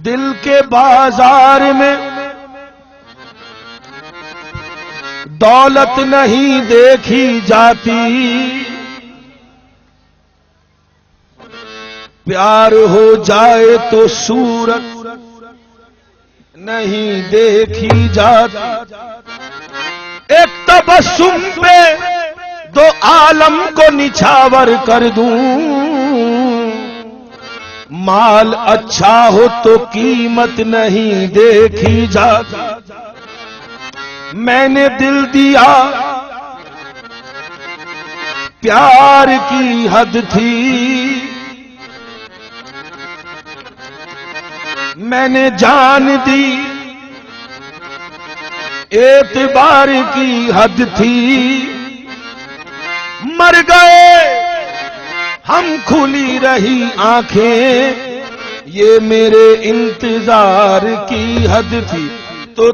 दिल के बाजार में दौलत नहीं देखी जाती, प्यार हो जाए तो सूरत नहीं देखी जाती। एक तबस्सुम पे दो आलम को निछावर कर दूं, माल अच्छा हो तो कीमत नहीं देखी जाती। मैंने दिल दिया प्यार की हद थी, मैंने जान दी एतबार की हद थी। मर गए हम खुली रही आंखें, ये मेरे इंतजार की हद थी। तो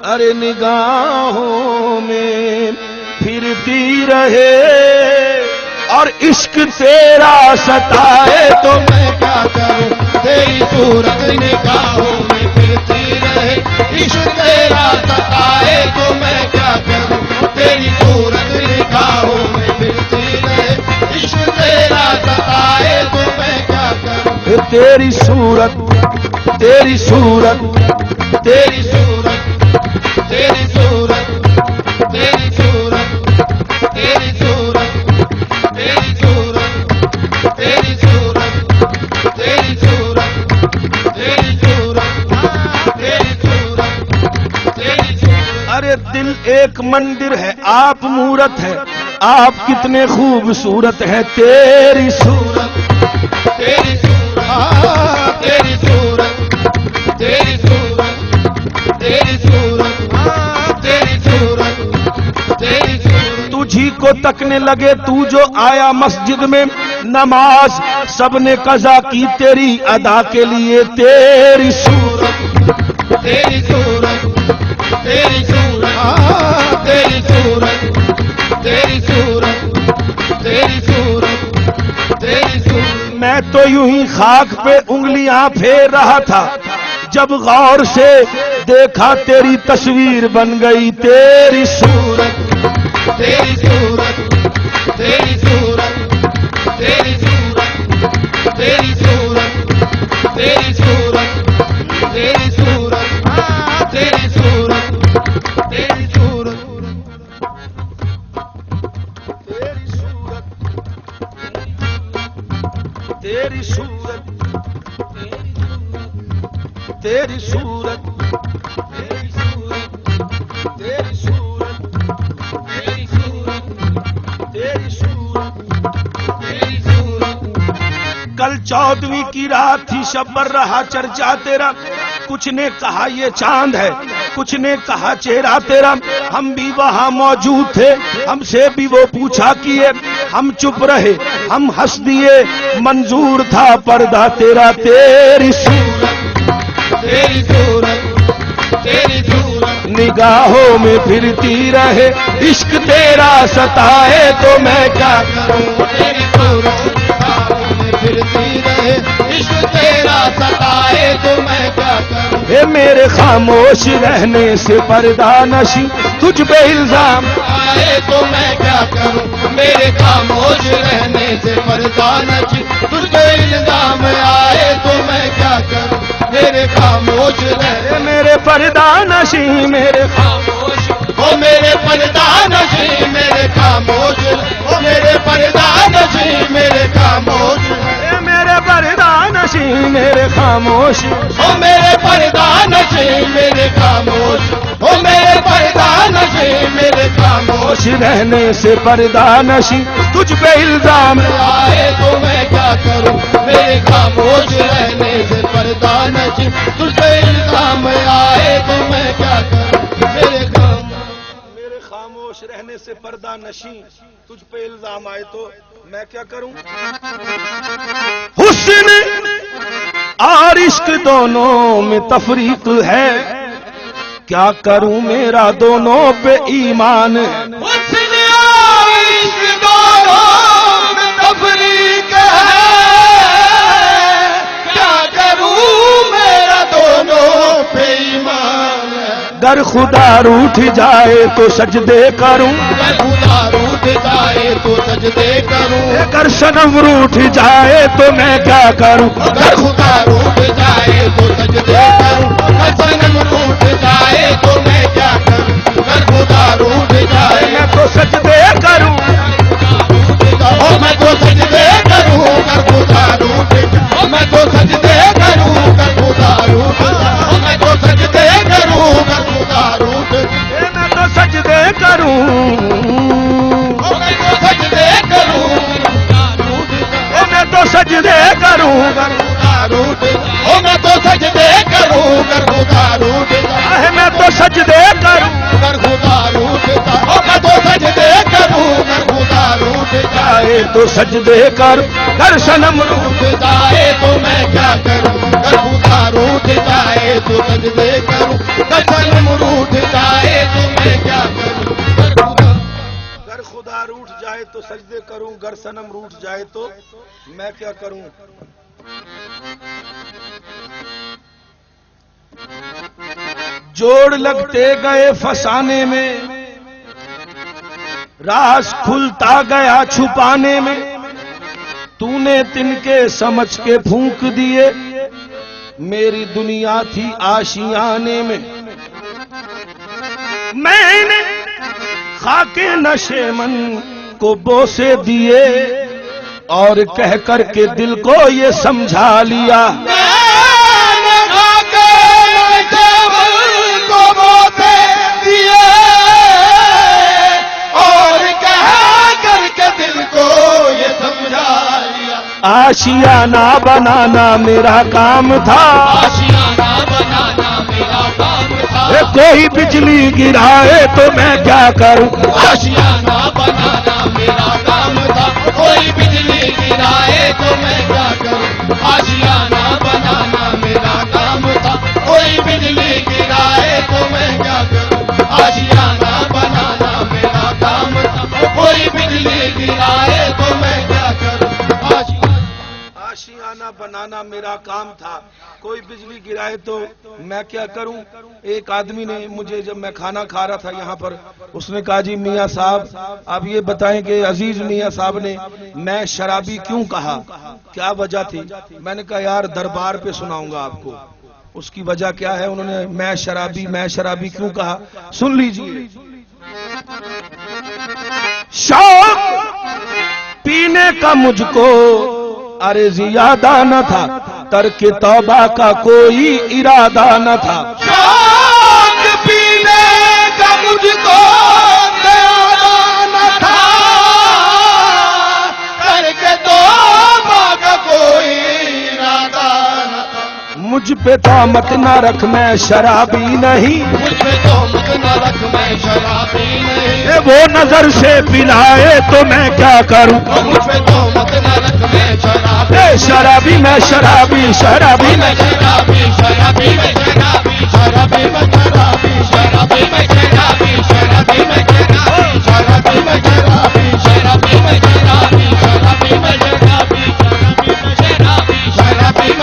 अरे निगाहों में फिरती रहे और इश्क तेरा सताए तो मैं क्या करूं। तेरी सूरत निगाहों में फिरती रहे, इश्क तेरा सताए तो मैं क्या करूं। तेरी सूरत निगाहों में फिरती रहे, इश्क तेरा सताए तो मैं क्या करूं। तेरी सूरत तेरी सूरत तेरी सूरत तेरी सूरत तेरी सूरत तेरी सूरत तेरी सूरत तेरी सूरत तेरी सूरत तेरी सूरत तेरी सूरत तेरी सूरत। अरे दिल एक मंदिर है, आप मूरत है, आप कितने खूबसूरत हैं। तेरी सूरत तेरी सूरत तेरी सूरत तेरी सूरत तेरी सूरत तुझी को तकने लगे तू जो आया मस्जिद में, नमाज सबने कज़ा की तेरी अदा के लिए। तेरी सूरत तेरी सूरत तेरी सूरत तेरी सूरत तेरी सूरत तेरी सूरत तेरी सूरत। मैं तो यूं ही खाक पे उंगलियां फेर रहा था, जब गौर से देखा तेरी तस्वीर बन गई। तेरी सूरत तेरी सूरत तेरी सूरत तेरी सूरत तेरी सूरत तेरी सूरत तेरी सूरत तेरी सूरत तेरी सूरत तेरी सूरत तेरी सूरत तेरी सूरत तेरी सूरत तेरी सूरत तेरी सूरत तेरी सूरत। कल 14वीं की रात थी, शब्बर रहा चर्चा तेरा। कुछ ने कहा ये चांद है, कुछ ने कहा चेहरा तेरा। हम भी वहां मौजूद थे, हमसे भी वो पूछा किए, हम चुप रहे, हम हंस दिए, मंजूर था पर्दा तेरा। तेरी सूरत तेरी सूरत तेरी सूरत निगाहों में फिरती रहे, इश्क तेरा सताए तो मैं क्या करूं। तेरी सूरत निगाहों में फिरती रहे, इश्क तेरा सताए तो मैं क्या करूं। हे मेरे खामोश रहने से पर्दा नशी, तुझ पे इल्जाम आए तो मैं क्या करूं। मेरे खामोश रहने से पर्दा नशी, तुझ पे इल्जाम आए तो मैं क्या करूं। मेरे खामोश रहे मेरे पर्दा नशी, मेरे खामोश ओ मेरे पर्दा नशी, मेरे खामोश ओ मेरे पर्दा नशी, मेरे खामोश मेरे पर्दा नशी, मेरे खामोश ओ मेरे पर्दा नशी, मेरे खामोश ओ मेरे पर्दा नशी, मेरे खामोश रहने से पर्दा नशी, तुझ पे इल्जाम आए तो मैं क्या करूं, मेरे खामोश रहने से पर्दा नशी, तुझ पे इल्जाम आए तो मैं क्या करूं, मेरे खामोश रहने से पर्दा नशी, तुझ पे इल्जाम आए तो मैं क्या करूं। हुस्न और इश्क दोनों में तफरीक है, क्या करूं मेरा दोनों पे ईमान है। हुस्न और इश्क दोनों में तफरीक है, क्या करूं मेरा दोनों पे ईमान है। गर खुदा रूठ जाए तो सजदे करूं, गर खुदा रूठ जाए तो सजदे करूं, अगर सनम रूठ जाए तो मैं क्या करूं, गर खुदा रूठ जाए तो सजदे करूं, अगर सनम रूठ जाए तो मैं क्या करूं, गर खुदा रूठ जाए मैं तो सजदे करूं, मैं तो सजदे करूं, गर खुदा रूठ जाए मैं तो सजदे करूं, गर खुदा रूठ जाए मैं तो सजदे करूं, गर खुदा रूठ जाए मैं तो सजदे करूं, मैं तो सजदे करूं, मैं तो सजदे करूं, गर खुदा रूठ जाए मैं तो सजदे करूं, गर खुदा रूठ जाए मैं तो सजदे करूं, गर खुदा रूठ जाए मैं तो सजदे करूं, गर खुदा रूठ जाए तो सजदे कर, कर सनम रूठ जाए तो मैं क्या करूं, गर खुदा रूठ जाए तो सजदे करूं, गर सनम रूठ जाए तो मैं क्या करूं, गर खुदा रूठ जाए तो सजदे करूं, गर सनम रूठ जाए तो मैं क्या करूं। जोड़ लगते गए फसाने में, राज खुलता गया छुपाने में, तूने तिनके समझ के फूंक दिए, मेरी दुनिया थी आशियाने में। मैंने खाके नशे मन को बोसे दिए और कह कर के दिल को ये समझा लिया, मैंने खाके नशे मन को बोसे दिए और कह कर के दिल को ये समझा लिया। आशियाना बनाना मेरा काम था, आशियाना बनाना मेरा काम था, कोई बिजली गिराए तो मैं क्या करूं, आशियाना बनाना मेरा काम था, कोई बिजली गिराए तो मैं क्या करूं, आशियाना बनाना मेरा काम था, कोई बिजली गिराए तो मैं क्या करूं, आशियाना बनाना मेरा काम था, कोई बिजली गिराए तो मैं क्या करूं, आशियाना बनाना मेरा काम था, कोई बिजली गिराए तो मैं क्या करूं। एक आदमी ने मुझे, जब मैं खाना खा रहा था यहाँ पर, उसने कहा जी मियाँ साहब आप ये बताएं कि अजीज मियाँ साहब ने मैं शराबी क्यों कहा, क्या वजह थी। मैंने कहा यार दरबार पे सुनाऊंगा आपको, उसकी वजह क्या है। उन्होंने मैं शराबी क्यों कहा, सुन लीजिए। शौक पीने का मुझको अरे ज्यादा न था, तर्क तौबा का कोई इरादा न था। शौक पीने का मुझको ज्यादा न था, तर्क तौबा का कोई इरादा न था। मुझ पे तोहमत न रख मैं शराबी नहीं, मुझ पे तोहमत न रख मैं शराबी नहीं, वो नजर से पिलाए तो मैं क्या करूं, मुझ पे तोहमत न रख मैं शराबी, मैं शराबी, शराबी मैं शराबी, शराबी मैं शराबी, शराबी मैं शराबी, शराबी मैं शराबी, शराबी मैं शराबी, शराबी मैं शराबी, शराबी मैं शराबी, शराबी मैं शराबी, शराबी मैं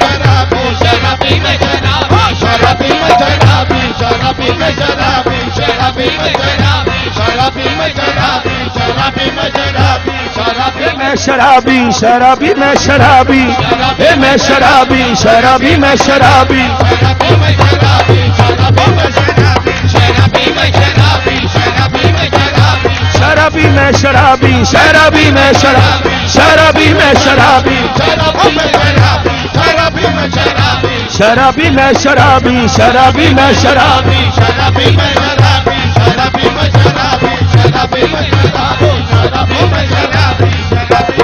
शराबी, शराबी मैं शराबी, शराबी मैं शराबी, शराबी मैं शराबी, शराबी मैं शराबी, शराबी मैं शराबी, शराबी मैं शराबी, शराबी मैं शराबी, मैं शराबी, शराबी मैं शराबी, मैं शराबी, शराबी मैं शराबी, शराबी मैं शराबी, शराबी मैं शराबी, शराबी मैं शराबी, शराबी मैं शराबी, शराबी मैं शराबी, शराबी मैं शराबी, शराबी मैं शराबी, शराबी मैं शराबी, शराबी मैं शराबी, शराबी मैं शराबी, शराबी मैं शराबी, शराबी मैं शराबी, शराबी मैं शराबी, शराबी मैं शराबी, शराबी मैं शराबी, शराबी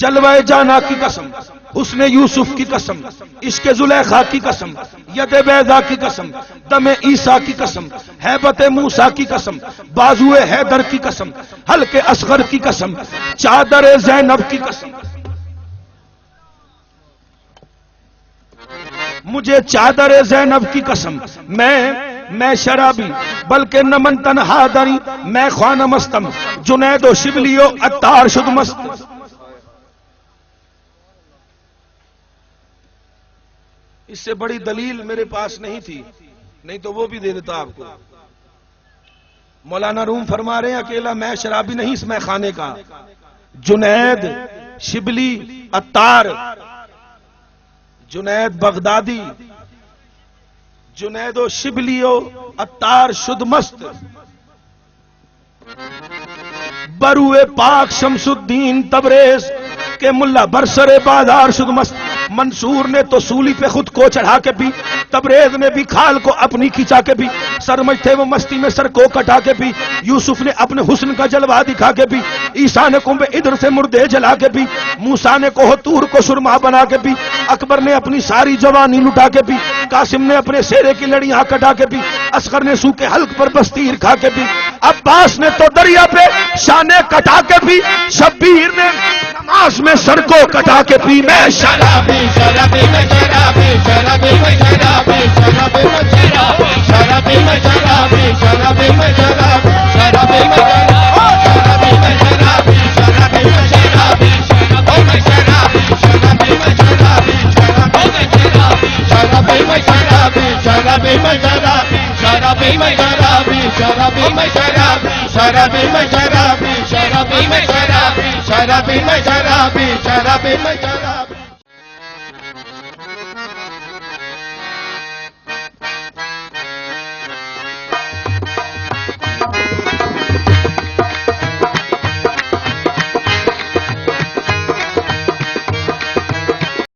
जलवा जाना की कसम, हुस्ने यूसुफ की कसम, इश्क जुलेखा की कसम, यद बैदा की कसम, दमे ईसा की कसम, हैबत मूसा की कसम, बाजुए हैदर की कसम, हल्के असगर की कसम, चादर जैनब की कसम। मुझे चादर जैनब की कसम, मैं शराबी बल्कि नमन तनहादरी, मैं ख्वाना मस्तम, जुनैदो शिबलियो अत्तार शुद मस्त। इससे बड़ी दलील मेरे पास नहीं थी, नहीं तो वो भी दे देता आपको। मौलाना रूम फरमा रहे हैं अकेला मैं शराबी नहीं इस मैं खाने का, जुनैद शिबली अत्तार, जुनैद बगदादी, जुनैदो शिबलियो अत्तार शुद मस्त, बरुए पाक शमसुद्दीन तबरेज के मुल्ला बरसरे बाजार शुद मस्त। मंसूर ने तो सूली पे खुद को चढ़ा के भी, तबरेज ने भी खाल को अपनी खिंचा के भी, सरमजते वो मस्ती में सर को कटा के भी, यूसुफ ने अपने हुस्न का जलवा दिखा के भी, ईसा ने कुंभे इधर से मुर्दे जला के भी, मूसा ने कोह तूर को सुरमा बना के भी, अकबर ने अपनी सारी जवानी लुटा के भी, कासिम ने अपने शेरे की लड़ियां कटा के भी, असगर ने सूखे हल्क पर बस्तीर खा के भी, अब्बास ने तो दरिया पे शाने कटा के भी, शब्बीर ने नमाज में सर को कटा के पी। मैं शराबी शराबी मैं शराबी शराबी मैं शराबी शराबी मैं शराबी शराबी मैं शराबी शराबी मैं शराबी शराबी मैं शराबी मैं शराबी शराबी मैं शराबी शराबी मैं शराबी शराबी मैं शराबी शराबी मैं शराबी शराबी मैं शराबी शराबी मैं शराबी शराबी मैं शराबी शराबी मैं शराबी शराबी मैं शराबी शराबी मैं शराबी शराबी मैं शराबी